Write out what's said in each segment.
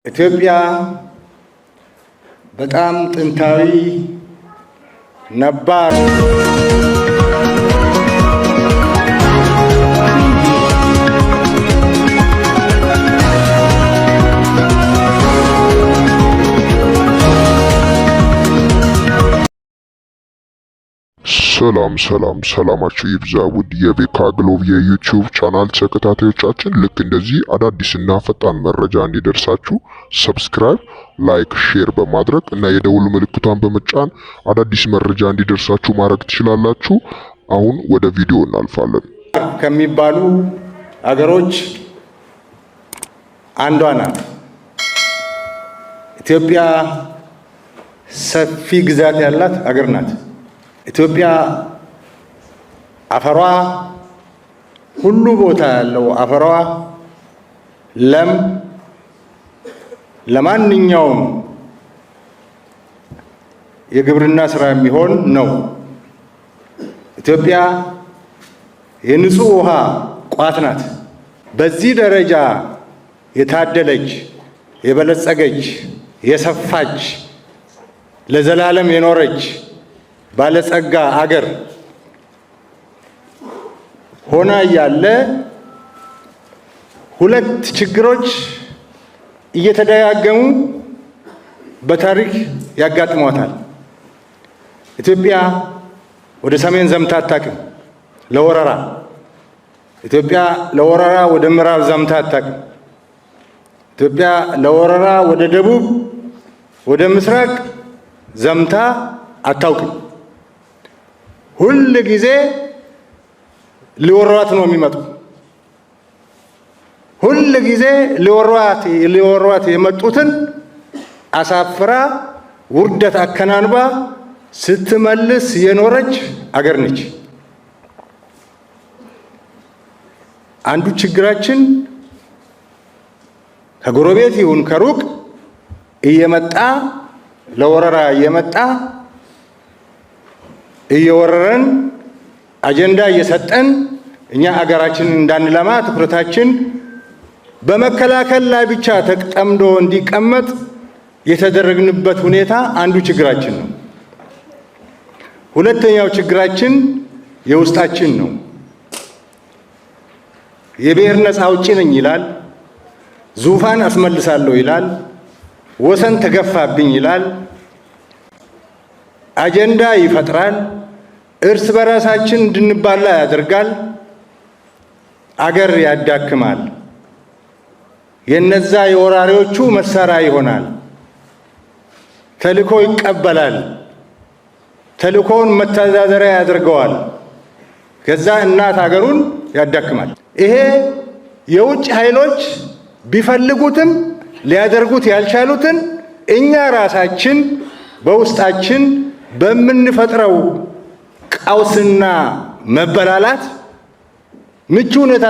ኢትዮጵያ በጣም ጥንታዊ ነባር ሰላማችሁ ይብዛ ውድ የቤካ ግሎብ የዩቲዩብ ቻናል ተከታታዮቻችን፣ ልክ እንደዚህ አዳዲስና ፈጣን መረጃ እንዲደርሳችሁ ሰብስክራይብ፣ ላይክ፣ ሼር በማድረግ እና የደውል ምልክቷን በመጫን አዳዲስ መረጃ እንዲደርሳችሁ ማድረግ ትችላላችሁ። አሁን ወደ ቪዲዮ እናልፋለን። ከሚባሉ አገሮች አንዷ ናት ኢትዮጵያ። ሰፊ ግዛት ያላት አገር ናት ኢትዮጵያ። አፈሯ ሁሉ ቦታ ያለው አፈሯ ለም ለማንኛውም የግብርና ስራ የሚሆን ነው። ኢትዮጵያ የንጹህ ውሃ ቋት ናት። በዚህ ደረጃ የታደለች፣ የበለጸገች፣ የሰፋች፣ ለዘላለም የኖረች ባለጸጋ አገር ሆና ያለ ሁለት ችግሮች እየተደጋገሙ በታሪክ ያጋጥሟታል። ኢትዮጵያ ወደ ሰሜን ዘምታ አታውቅም ለወረራ። ኢትዮጵያ ለወረራ ወደ ምዕራብ ዘምታ አታውቅም። ኢትዮጵያ ለወረራ ወደ ደቡብ፣ ወደ ምስራቅ ዘምታ አታውቅም። ሁል ጊዜ ሊወሯት ነው የሚመጡ። ሁል ጊዜ ሊወሯት የመጡትን አሳፍራ ውርደት አከናንባ ስትመልስ የኖረች አገር ነች። አንዱ ችግራችን ከጎረቤት ይሁን ከሩቅ እየመጣ ለወረራ እየመጣ እየወረረን አጀንዳ እየሰጠን እኛ አገራችንን እንዳንለማ ትኩረታችን በመከላከል ላይ ብቻ ተጠምዶ እንዲቀመጥ የተደረግንበት ሁኔታ አንዱ ችግራችን ነው። ሁለተኛው ችግራችን የውስጣችን ነው። የብሔር ነፃ አውጪ ነኝ ይላል፣ ዙፋን አስመልሳለሁ ይላል፣ ወሰን ተገፋብኝ ይላል፣ አጀንዳ ይፈጥራል፣ እርስ በራሳችን እንድንባላ ያደርጋል፣ አገር ያዳክማል፣ የነዛ የወራሪዎቹ መሳሪያ ይሆናል፣ ተልእኮ ይቀበላል፣ ተልእኮውን መተዳደሪያ ያደርገዋል፣ ከዛ እናት አገሩን ያዳክማል። ይሄ የውጭ ኃይሎች ቢፈልጉትም ሊያደርጉት ያልቻሉትን እኛ ራሳችን በውስጣችን በምንፈጥረው ቀውስና መበላላት ምቹ ሁኔታ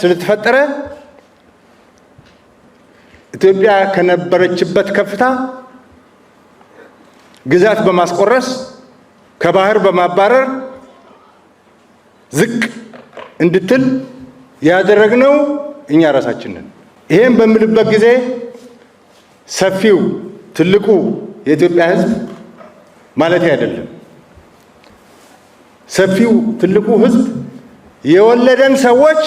ስለተፈጠረ ኢትዮጵያ ከነበረችበት ከፍታ ግዛት በማስቆረስ ከባህር በማባረር ዝቅ እንድትል ያደረግነው እኛ ራሳችን ነን። ይሄን በምልበት ጊዜ ሰፊው ትልቁ የኢትዮጵያ ሕዝብ ማለት አይደለም። ሰፊው ትልቁ ሕዝብ የወለደን ሰዎች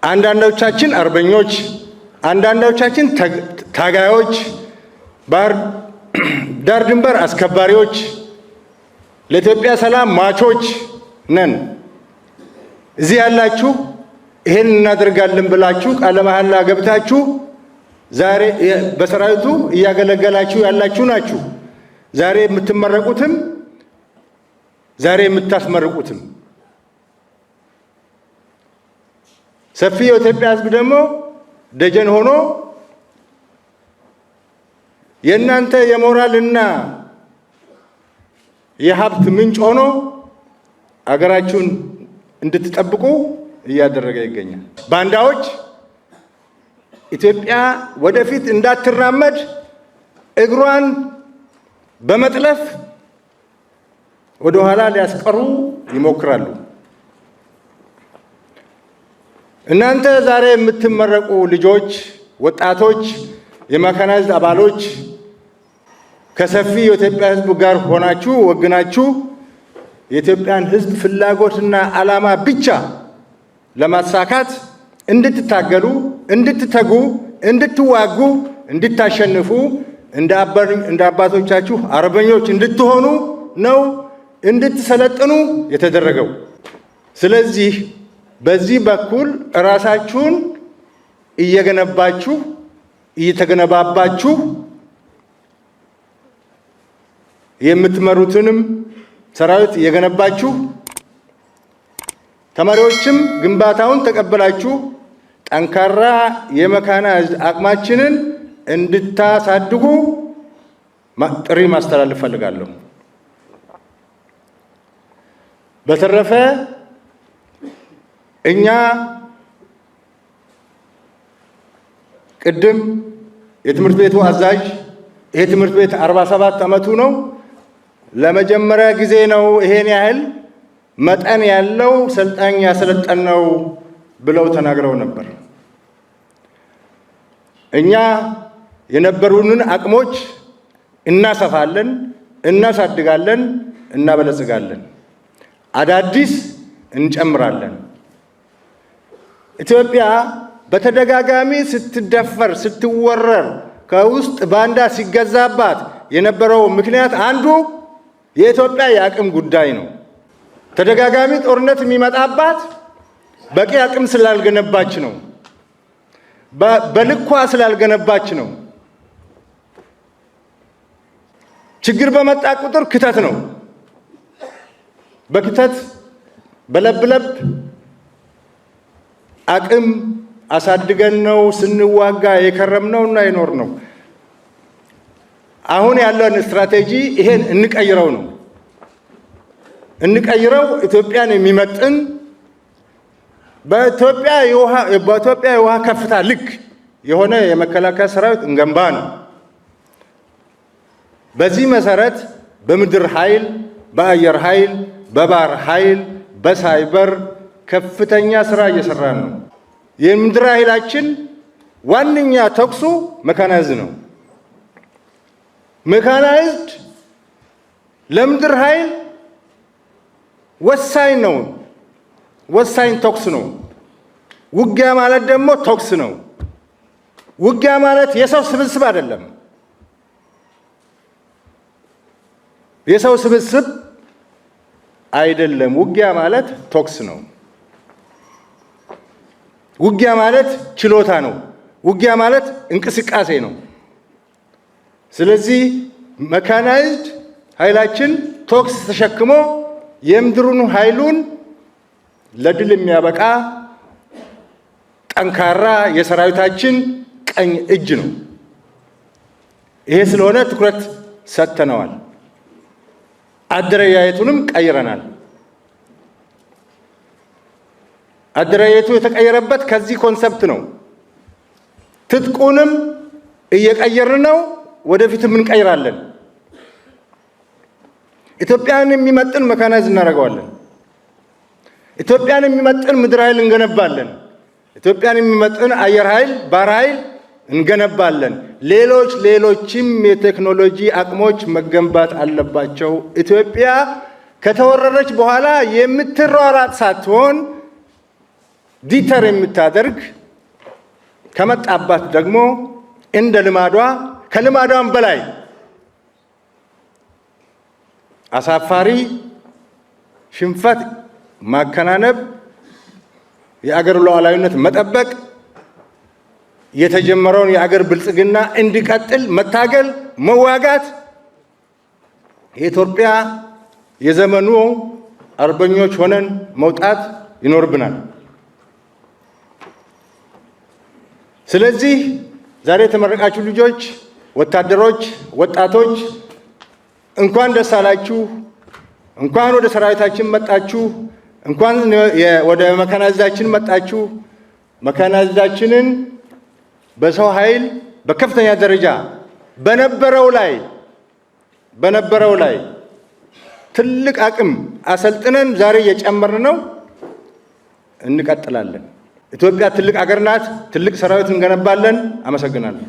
አንዳንዶቻችን አርበኞች፣ አንዳንዶቻችን ታጋዮች፣ ዳር ድንበር አስከባሪዎች፣ ለኢትዮጵያ ሰላም ማቾች ነን። እዚህ ያላችሁ ይሄን እናደርጋለን ብላችሁ ቃለ መሐላ ገብታችሁ ዛሬ በሰራዊቱ እያገለገላችሁ ያላችሁ ናችሁ። ዛሬ የምትመረቁትም ዛሬ የምታስመርቁትም። ሰፊ የኢትዮጵያ ሕዝብ ደግሞ ደጀን ሆኖ የእናንተ የሞራልና የሀብት ምንጭ ሆኖ አገራችሁን እንድትጠብቁ እያደረገ ይገኛል። ባንዳዎች ኢትዮጵያ ወደፊት እንዳትራመድ እግሯን በመጥለፍ ወደ ኋላ ሊያስቀሩ ይሞክራሉ። እናንተ ዛሬ የምትመረቁ ልጆች፣ ወጣቶች የመካናይዝድ አባሎች ከሰፊ የኢትዮጵያ ሕዝብ ጋር ሆናችሁ ወግናችሁ የኢትዮጵያን ሕዝብ ፍላጎትና ዓላማ ብቻ ለማሳካት እንድትታገሉ፣ እንድትተጉ፣ እንድትዋጉ፣ እንድታሸንፉ እንደ አባቶቻችሁ አርበኞች እንድትሆኑ ነው እንድትሰለጥኑ የተደረገው። ስለዚህ በዚህ በኩል ራሳችሁን እየገነባችሁ እየተገነባባችሁ የምትመሩትንም ሰራዊት እየገነባችሁ ተማሪዎችም ግንባታውን ተቀበላችሁ ጠንካራ የመካናይዝድ አቅማችንን እንድታሳድጉ ጥሪ ማስተላለፍ ፈልጋለሁ። በተረፈ እኛ ቅድም የትምህርት ቤቱ አዛዥ ይሄ ትምህርት ቤት 47 ዓመቱ ነው፣ ለመጀመሪያ ጊዜ ነው ይሄን ያህል መጠን ያለው ሰልጣኝ ያሰለጠነው ብለው ተናግረው ነበር። እኛ የነበሩንን አቅሞች እናሰፋለን፣ እናሳድጋለን፣ እናበለጽጋለን፣ አዳዲስ እንጨምራለን። ኢትዮጵያ በተደጋጋሚ ስትደፈር ስትወረር ከውስጥ ባንዳ ሲገዛባት የነበረው ምክንያት አንዱ የኢትዮጵያ የአቅም ጉዳይ ነው። ተደጋጋሚ ጦርነት የሚመጣባት በቂ አቅም ስላልገነባች ነው። በልኳ ስላልገነባች ነው። ችግር በመጣ ቁጥር ክተት ነው። በክተት በለብለብ አቅም አሳድገን ነው ስንዋጋ የከረምነውና የኖርነው። አሁን ያለን ስትራቴጂ ይሄን እንቀይረው ነው። እንቀይረው ኢትዮጵያን የሚመጥን በኢትዮጵያ የውሃ ከፍታ ልክ የሆነ የመከላከያ ሰራዊት እንገንባ ነው። በዚህ መሰረት በምድር ኃይል፣ በአየር ኃይል፣ በባህር ኃይል፣ በሳይበር ከፍተኛ ስራ እየሰራን ነው። የምድር ኃይላችን ዋነኛ ተኩሱ መካናይዝድ ነው። መካናይዝድ ለምድር ኃይል ወሳኝ ነው። ወሳኝ ተኩስ ነው። ውጊያ ማለት ደግሞ ተኩስ ነው። ውጊያ ማለት የሰው ስብስብ አይደለም። የሰው ስብስብ አይደለም። ውጊያ ማለት ተኩስ ነው። ውጊያ ማለት ችሎታ ነው። ውጊያ ማለት እንቅስቃሴ ነው። ስለዚህ መካናይዝድ ኃይላችን ተኩስ ተሸክሞ የምድሩን ኃይሉን ለድል የሚያበቃ ጠንካራ የሰራዊታችን ቀኝ እጅ ነው። ይሄ ስለሆነ ትኩረት ሰጥተነዋል። አደረጃጀቱንም ቀይረናል። አደረጃጀቱ የተቀየረበት ከዚህ ኮንሰፕት ነው። ትጥቁንም እየቀየርን ነው፣ ወደፊትም እንቀይራለን። ኢትዮጵያን የሚመጥን መካናይዝድ እናደርገዋለን። ኢትዮጵያን የሚመጥን ምድር ኃይል እንገነባለን። ኢትዮጵያን የሚመጥን አየር ኃይል፣ ባህር ኃይል እንገነባለን። ሌሎችም የቴክኖሎጂ አቅሞች መገንባት አለባቸው። ኢትዮጵያ ከተወረረች በኋላ የምትሯሯጥ ሳትሆን ዲተር የምታደርግ ከመጣባት ደግሞ እንደ ልማዷ ከልማዷም በላይ አሳፋሪ ሽንፈት ማከናነብ፣ የአገር ሉዓላዊነት መጠበቅ፣ የተጀመረውን የአገር ብልጽግና እንዲቀጥል መታገል፣ መዋጋት የኢትዮጵያ የዘመኑ አርበኞች ሆነን መውጣት ይኖርብናል። ስለዚህ ዛሬ የተመረቃችሁ ልጆች፣ ወታደሮች፣ ወጣቶች እንኳን ደስ አላችሁ፣ እንኳን ወደ ሰራዊታችን መጣችሁ፣ እንኳን ወደ መካናይዝዳችን መጣችሁ። መካናይዝዳችንን በሰው ኃይል በከፍተኛ ደረጃ በነበረው ላይ ትልቅ አቅም አሰልጥነን ዛሬ እየጨመርን ነው። እንቀጥላለን። ኢትዮጵያ ትልቅ አገር ናት። ትልቅ ሰራዊት እንገነባለን። አመሰግናለሁ።